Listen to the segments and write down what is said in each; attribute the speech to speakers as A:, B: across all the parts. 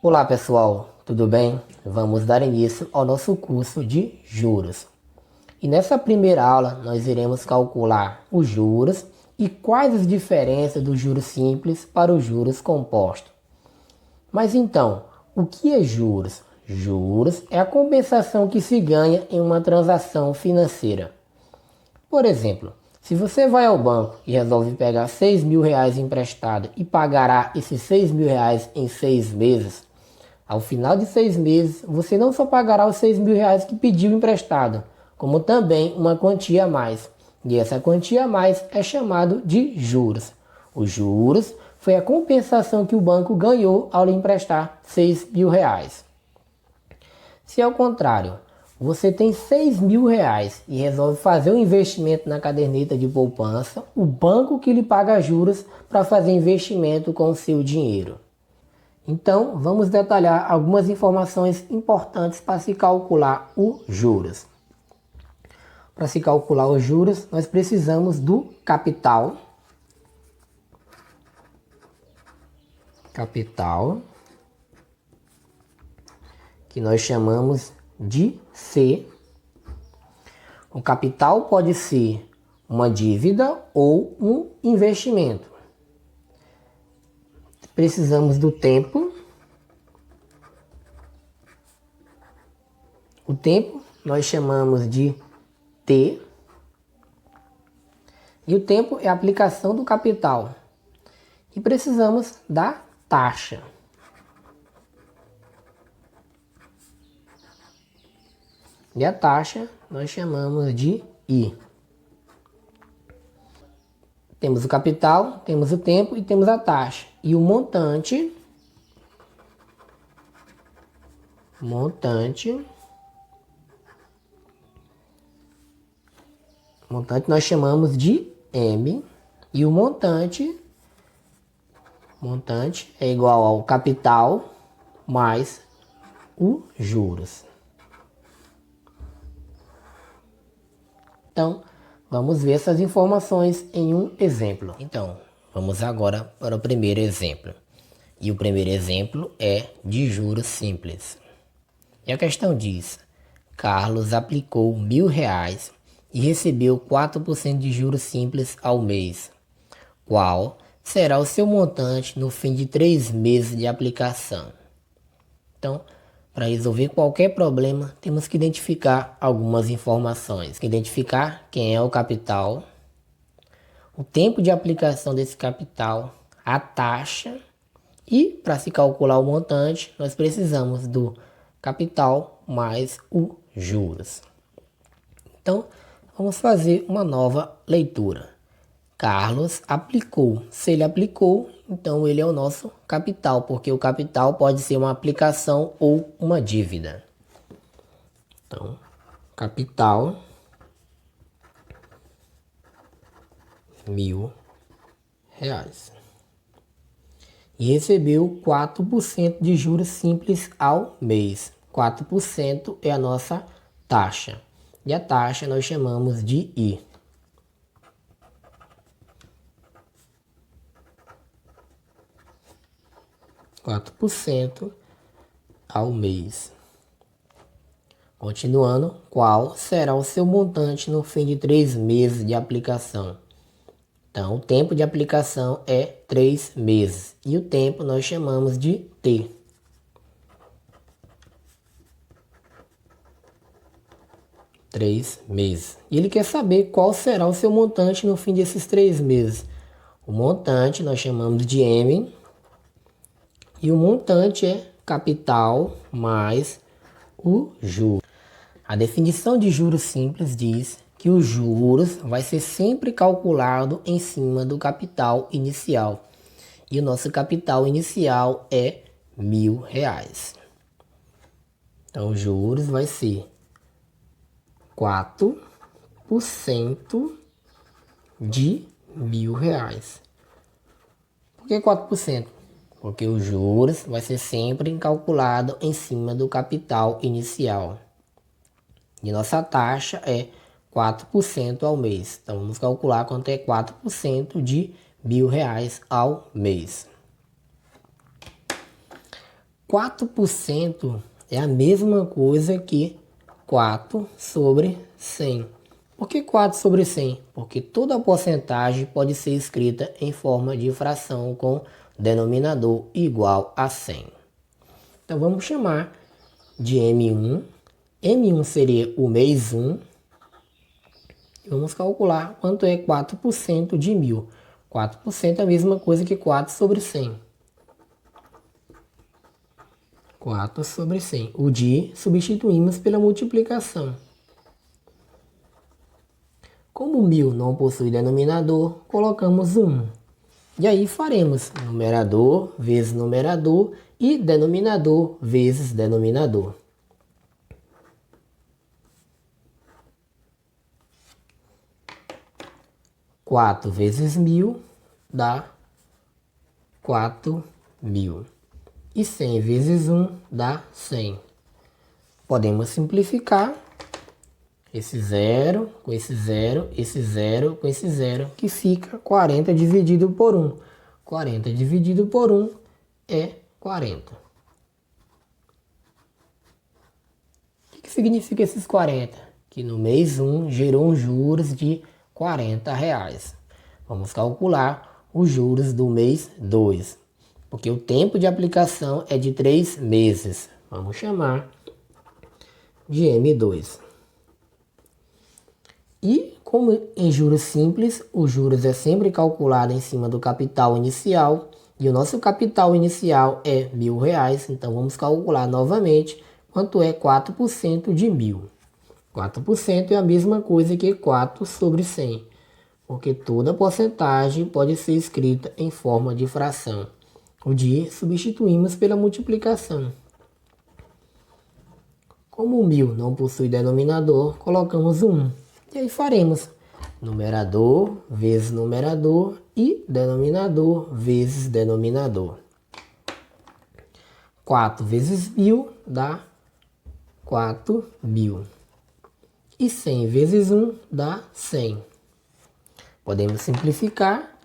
A: Olá pessoal, tudo bem? Vamos dar início ao nosso curso de juros. E nessa primeira aula nós iremos calcular os juros e quais as diferenças dos juros simples para os juros compostos. Mas então, o que é juros? Juros é a compensação que se ganha em uma transação financeira. Por exemplo, se você vai ao banco e resolve pegar R$ 6.000 emprestado e pagará esses R$ 6.000 em 6 meses, ao final de 6 meses, você não só pagará os R$ 6.000 que pediu emprestado, como também uma quantia a mais. E essa quantia a mais é chamado de juros. Os juros foi a compensação que o banco ganhou ao lhe emprestar R$ 6.000. Se ao contrário, você tem R$ 6.000 e resolve fazer um investimento na caderneta de poupança, o banco que lhe paga juros para fazer investimento com o seu dinheiro. Então, vamos detalhar algumas informações importantes para se calcular os juros. Para se calcular os juros, nós precisamos do capital. Que nós chamamos de C. O capital pode ser uma dívida ou um investimento. Precisamos do tempo. O tempo nós chamamos de T. E o tempo é a aplicação do capital. E precisamos da taxa. E a taxa nós chamamos de I. Temos o capital, temos o tempo e temos a taxa. E o montante nós chamamos de M. E o montante é igual ao capital mais os juros. Então, vamos ver essas informações em um exemplo. Então, vamos agora para o primeiro exemplo. E o primeiro exemplo é de juros simples. E a questão diz: Carlos aplicou R$ 1.000 e recebeu 4% de juros simples ao mês. Qual será o seu montante no fim de 3 meses de aplicação? Então, para resolver qualquer problema, temos que identificar algumas informações. Identificar quem é o capital, o tempo de aplicação desse capital, a taxa e, para se calcular o montante, nós precisamos do capital mais os juros. Então, vamos fazer uma nova leitura. Carlos aplicou. Se ele aplicou, então ele é o nosso capital, porque o capital pode ser uma aplicação ou uma dívida. Então, capital R$ 1.000. E recebeu 4% de juros simples ao mês. 4% é a nossa taxa. E a taxa nós chamamos de I. R$ 4% ao mês. Continuando, qual será o seu montante no fim de 3 meses de aplicação? Então, o tempo de aplicação é 3 meses. E o tempo nós chamamos de T. Três meses. E ele quer saber qual será o seu montante no fim desses 3 meses. O montante nós chamamos de M. E o montante é capital mais o juro. A definição de juros simples diz que os juros vai ser sempre calculado em cima do capital inicial. E o nosso capital inicial é R$ 1.000. Então, os juros vai ser 4% de R$ 1.000. Por que 4%? Porque os juros vai ser sempre calculado em cima do capital inicial. E nossa taxa é 4% ao mês. Então, vamos calcular quanto é 4% de R$ 1.000 ao mês. 4% é a mesma coisa que 4 sobre 100. Por que 4 sobre 100? Porque toda porcentagem pode ser escrita em forma de fração com denominador igual a 100. Então vamos chamar de M1. M1 seria o mês 1. Vamos calcular quanto é 4% de 1000. 4% é a mesma coisa que 4 sobre 100. 4 sobre 100. O de substituímos pela multiplicação. Como 1000 não possui denominador, colocamos o 1. E aí faremos numerador vezes numerador e denominador vezes denominador. 4 vezes 1000 dá 4.000. E 100 vezes 1 dá 100. Podemos simplificar esse 0 com esse 0, esse 0 com esse 0, que fica 40 dividido por 1. 40 dividido por 1 é 40. O que significa esses 40? Que no mês 1 gerou um juros de R$40. Vamos calcular os juros do mês 2, porque o tempo de aplicação é de 3 meses. Vamos chamar de M2. E como em juros simples, os juros é sempre calculado em cima do capital inicial, e o nosso capital inicial é R$1.000, então vamos calcular novamente quanto é 4% de 1000. 4% é a mesma coisa que 4 sobre 100, porque toda porcentagem pode ser escrita em forma de fração. O de substituímos pela multiplicação. Como o 1000 não possui denominador, colocamos o 1. E aí faremos numerador vezes numerador e denominador vezes denominador. 4 vezes 1000 dá 4.000. E 100 vezes 1 dá 100. Podemos simplificar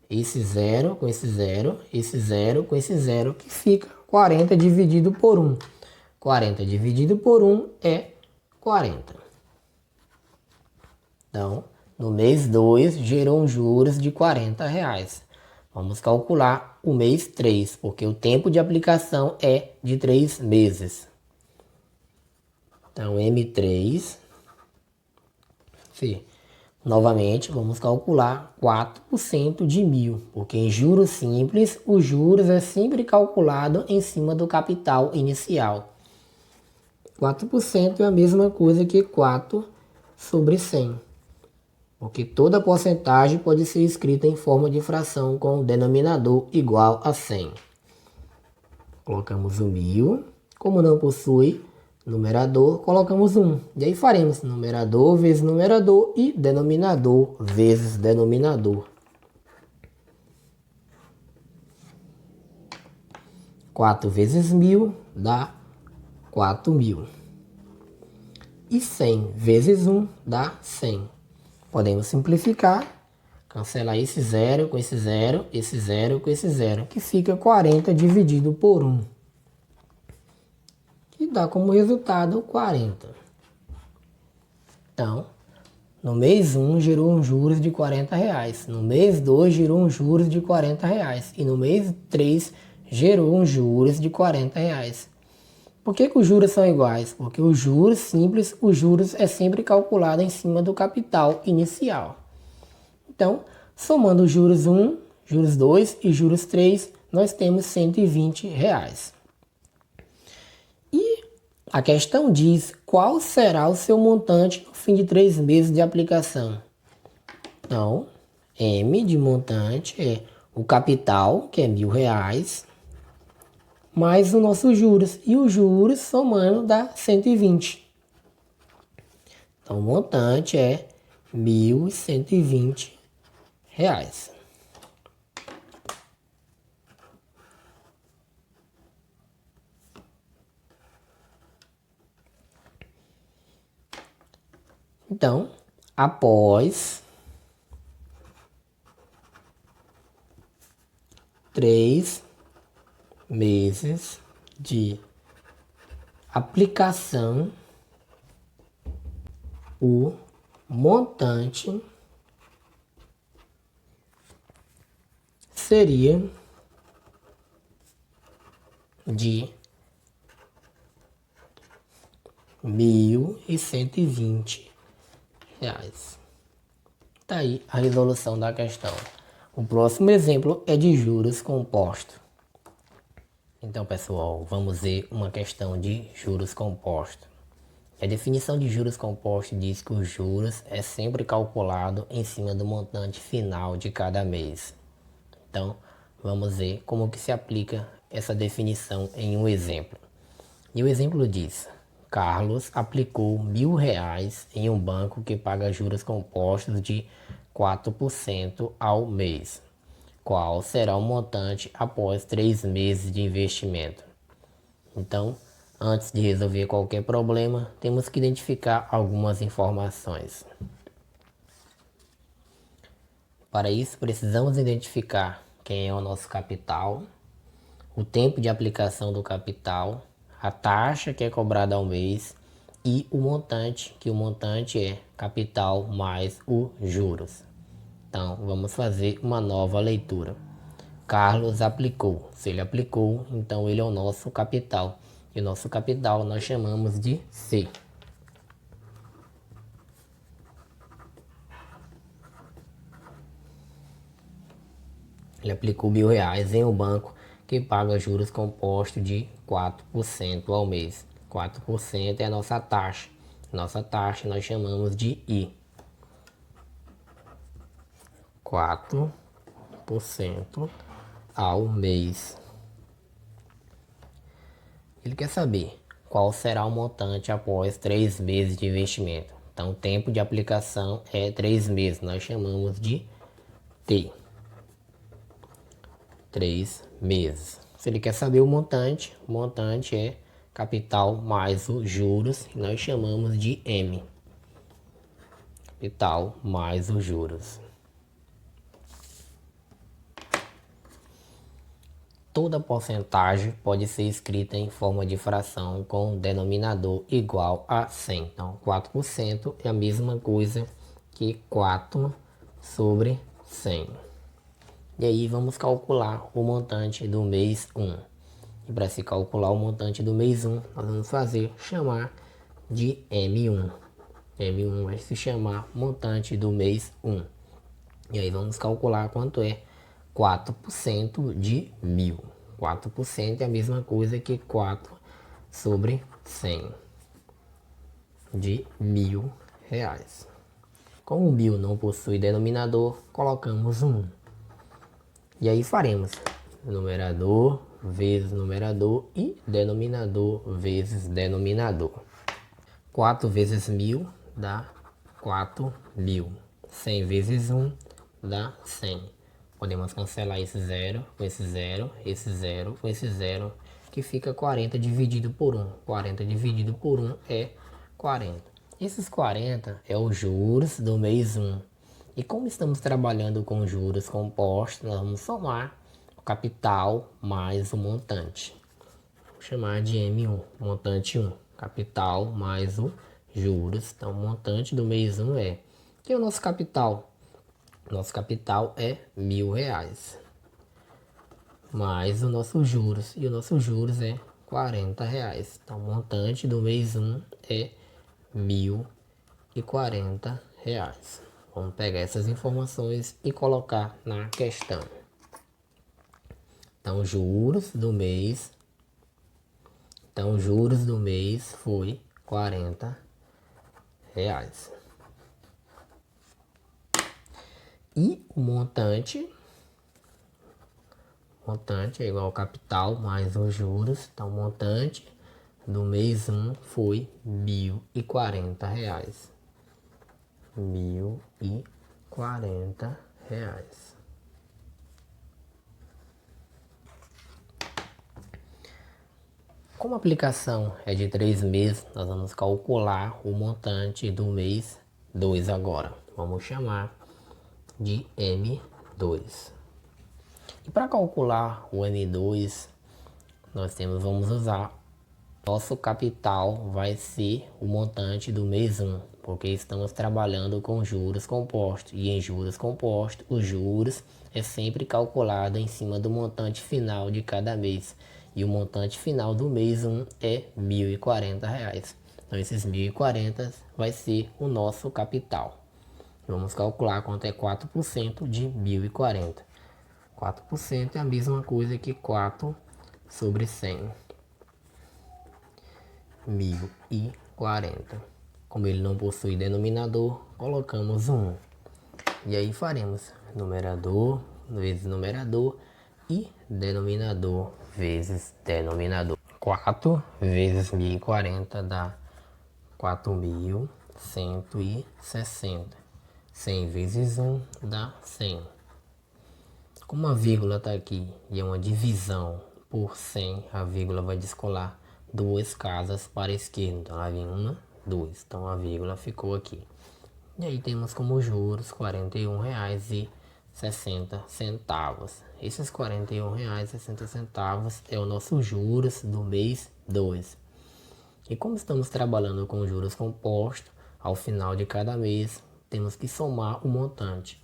A: esse 0 com esse 0, esse 0 com esse 0, que fica 40 dividido por 1. 40 dividido por 1 é 40. Então, no mês 2, gerou um juros de R$40. Vamos calcular o mês 3, porque o tempo de aplicação é de 3 meses. Então, M3. Sim. Novamente, vamos calcular 4% de 1000, porque em juros simples, os juros é sempre calculado em cima do capital inicial. 4% é a mesma coisa que 4 sobre 100. Porque toda porcentagem pode ser escrita em forma de fração com o denominador igual a 100. Colocamos o 1000. Como não possui numerador, colocamos 1. E aí faremos numerador vezes numerador e denominador vezes denominador. 4 vezes 1000 dá 4.000. E 100 vezes 1 dá 100. Podemos simplificar, cancelar esse 0 com esse 0, esse 0 com esse 0, que fica 40 dividido por 1. Que dá como resultado 40. Então, no mês 1 gerou um juros de R$40. No mês 2 gerou um juros de R$40. E no mês 3 gerou um juros de R$40. Por que os juros são iguais? Porque os juros simples, os juros é sempre calculado em cima do capital inicial. Então, somando os juros 1, juros 2 e juros 3, nós temos R$120. E a questão diz qual será o seu montante no fim de 3 meses de aplicação. Então, M de montante é o capital, que é R$1.000, mais os nossos juros. E os juros somando dá 120. Então, o montante é R$1.120. Então, após 3 meses de aplicação, o montante seria de R$ 1.120. Tá aí a resolução da questão. O próximo exemplo é de juros compostos. Então, pessoal, vamos ver uma questão de juros compostos. A definição de juros compostos diz que os juros é sempre calculado em cima do montante final de cada mês. Então, vamos ver como que se aplica essa definição em um exemplo. E o exemplo diz: Carlos aplicou R$ 1.000 em um banco que paga juros compostos de 4% ao mês. Qual será o montante após 3 meses de investimento? Então, antes de resolver qualquer problema, temos que identificar algumas informações. Para isso, precisamos identificar quem é o nosso capital, o tempo de aplicação do capital, a taxa que é cobrada ao mês e o montante, que o montante é capital mais os juros. Então, vamos fazer uma nova leitura. Carlos aplicou. Se ele aplicou, então ele é o nosso capital. E o nosso capital nós chamamos de C. Ele aplicou R$ 1.000 em um banco que paga juros compostos de 4% ao mês. 4% é a nossa taxa. Nossa taxa nós chamamos de I. 4% ao mês. Ele quer saber qual será o montante após 3 meses de investimento. Então, o tempo de aplicação é 3 meses. Nós chamamos de T. 3 meses. Se ele quer saber o montante é capital mais os juros, que nós chamamos de M. Capital mais os juros. Toda porcentagem pode ser escrita em forma de fração com denominador igual a 100. Então, 4% é a mesma coisa que 4 sobre 100. E aí vamos calcular o montante do mês 1. E para se calcular o montante do mês 1, nós vamos chamar de M1. M1 vai se chamar montante do mês 1. E aí vamos calcular quanto é 4% de 1.000. 4% é a mesma coisa que 4 sobre 100 de R$ 1.000. Como o 1.000 não possui denominador, colocamos 1. E aí faremos numerador vezes numerador e denominador vezes denominador. 4 vezes 1.000 dá 4.000. 100 vezes 1 dá 100. Podemos cancelar esse 0 com esse 0, esse 0 com esse 0, que fica 40 dividido por 1. 40 dividido por 1 é 40. Esses 40 é os juros do mês 1. E como estamos trabalhando com juros compostos, nós vamos somar o capital mais o montante. Vou chamar de M1, montante 1. Capital mais o juros. Então, o montante do mês 1 é... que é o nosso capital? Nosso capital é R$ 1.000. Mais o nosso juros. E o nosso juros é R$ 40. Então, o montante do mês 1 é R$ 1.040. Vamos pegar essas informações e colocar na questão. Então, juros do mês. Então, juros do mês foi R$ 40. E o montante é igual ao capital mais os juros. Então, o montante do mês 1 foi R$ 1.040. R$ 1.040. Como a aplicação é de 3 meses, nós vamos calcular o montante do mês 2 agora. Vamos chamar de M2. E para calcular o M2, vamos usar nosso capital vai ser o montante do mês 1, porque estamos trabalhando com juros compostos e em juros compostos os juros é sempre calculado em cima do montante final de cada mês e o montante final do mês 1 é R$ 1.040. Então esses 1.040 vai ser o nosso capital. Vamos calcular quanto é 4% de 1.040. 4% é a mesma coisa que 4 sobre 100. 1.040. Como ele não possui denominador, colocamos 1. E aí faremos numerador vezes numerador e denominador vezes denominador. 4 vezes 1.040 dá 4.160. 100 vezes 1 dá 100. Como a vírgula está aqui e é uma divisão por 100, a vírgula vai descolar duas casas para a esquerda. Então lá vem uma, duas. Então a vírgula ficou aqui. E aí temos como juros R$ 41,60. Esses R$ 41,60 é o nosso juros do mês 2. E como estamos trabalhando com juros compostos, ao final de cada mês temos que somar o montante.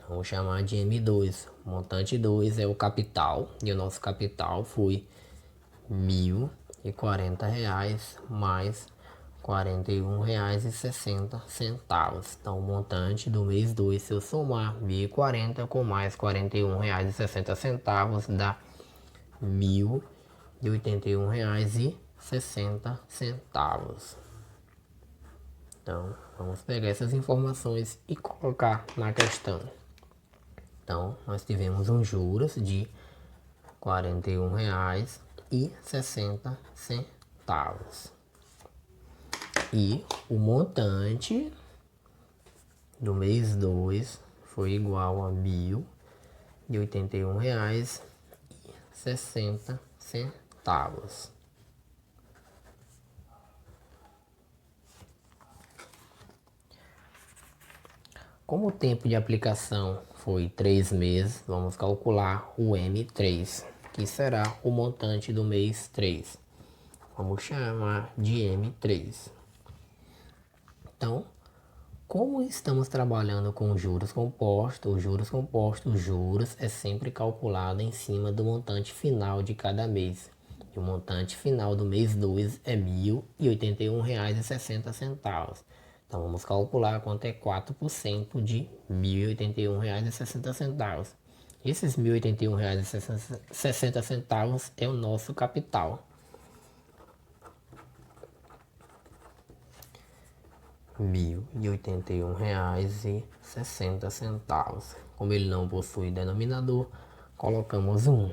A: Vamos chamar de M2. O montante 2 é o capital. E o nosso capital foi R$ 1.040 mais R$ 41,60. Então o montante do mês 2, se eu somar 1.040 com mais R$ 41,60, dá R$ 1.081,60. Então vamos pegar essas informações e colocar na questão. Então, nós tivemos um juros de R$ 41,60. E o montante do mês 2 foi igual a R$ 1.081,60. Como o tempo de aplicação foi 3 meses, vamos calcular o M3, que será o montante do mês 3. Vamos chamar de M3. Então, como estamos trabalhando com juros compostos, os juros é sempre calculado em cima do montante final de cada mês. E o montante final do mês 2 é R$ 1.081,60. Então vamos calcular quanto é 4% de R$ 1.081,60. Esses R$ 1.081,60 é o nosso capital. R$ 1.081,60. Como ele não possui denominador, colocamos 1.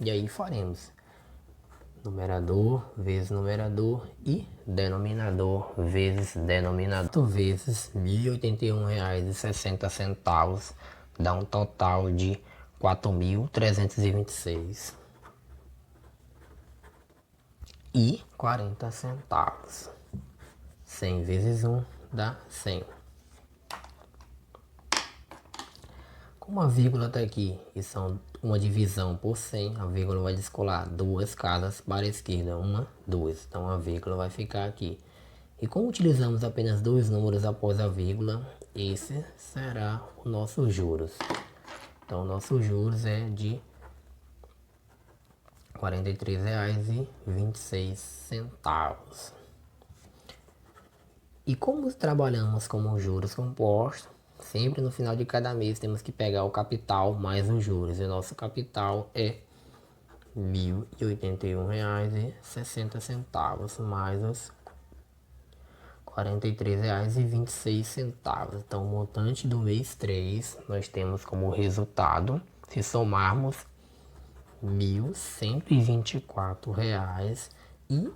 A: E aí faremos numerador vezes numerador e denominador vezes denominador. 8 vezes R$ 1.081,60 dá um total de R$ 4.326 e 40 centavos. 100 vezes 1 dá 100. Como a vírgula está aqui e são uma divisão por 100, a vírgula vai descolar duas casas para a esquerda, uma, duas. Então a vírgula vai ficar aqui. E como utilizamos apenas dois números após a vírgula, esse será o nosso juros. Então o nosso juros é de R$ 43,26. E como trabalhamos com juros compostos, sempre no final de cada mês temos que pegar o capital mais os juros. E o nosso capital é R$ 1.081,60 mais os R$ 43,26. Então o montante do mês 3 nós temos como resultado, se somarmos, R$ 1.124,86. R$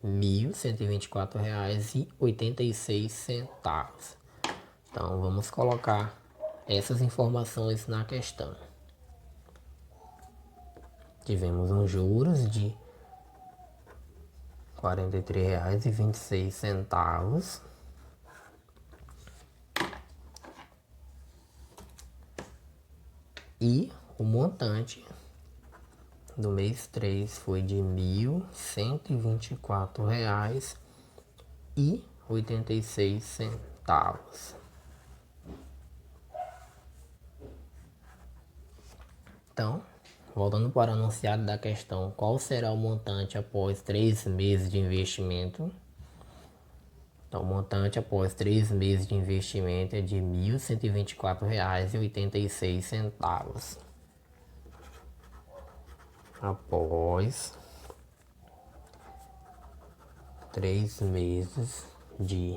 A: 1.124,86. Então vamos colocar essas informações na questão. Tivemos um juros de R$ 43,26. E o montante do mês 3 foi de R$ 1.124,86. Então, voltando para o anunciado da questão, qual será o montante após 3 meses de investimento? Então, o montante após 3 meses de investimento é de R$ 1.124,86. Após 3 meses de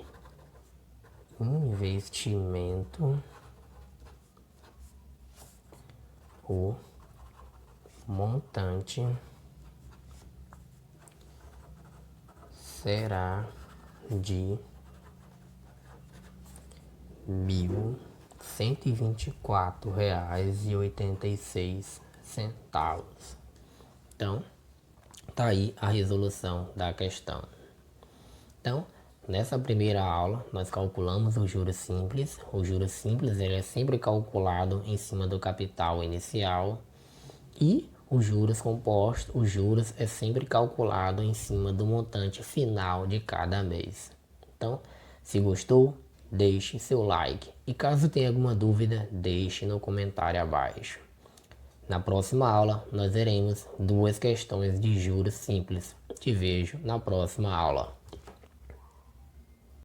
A: investimento, o montante será de R$ 1.124,86. Então, tá aí a resolução da questão. Então, nessa primeira aula, nós calculamos o juros simples. O juros simples ele é sempre calculado em cima do capital inicial. E os juros compostos, os juros é sempre calculado em cima do montante final de cada mês. Então, se gostou, deixe seu like. E caso tenha alguma dúvida, deixe no comentário abaixo. Na próxima aula, nós veremos 2 questões de juros simples. Te vejo na próxima aula.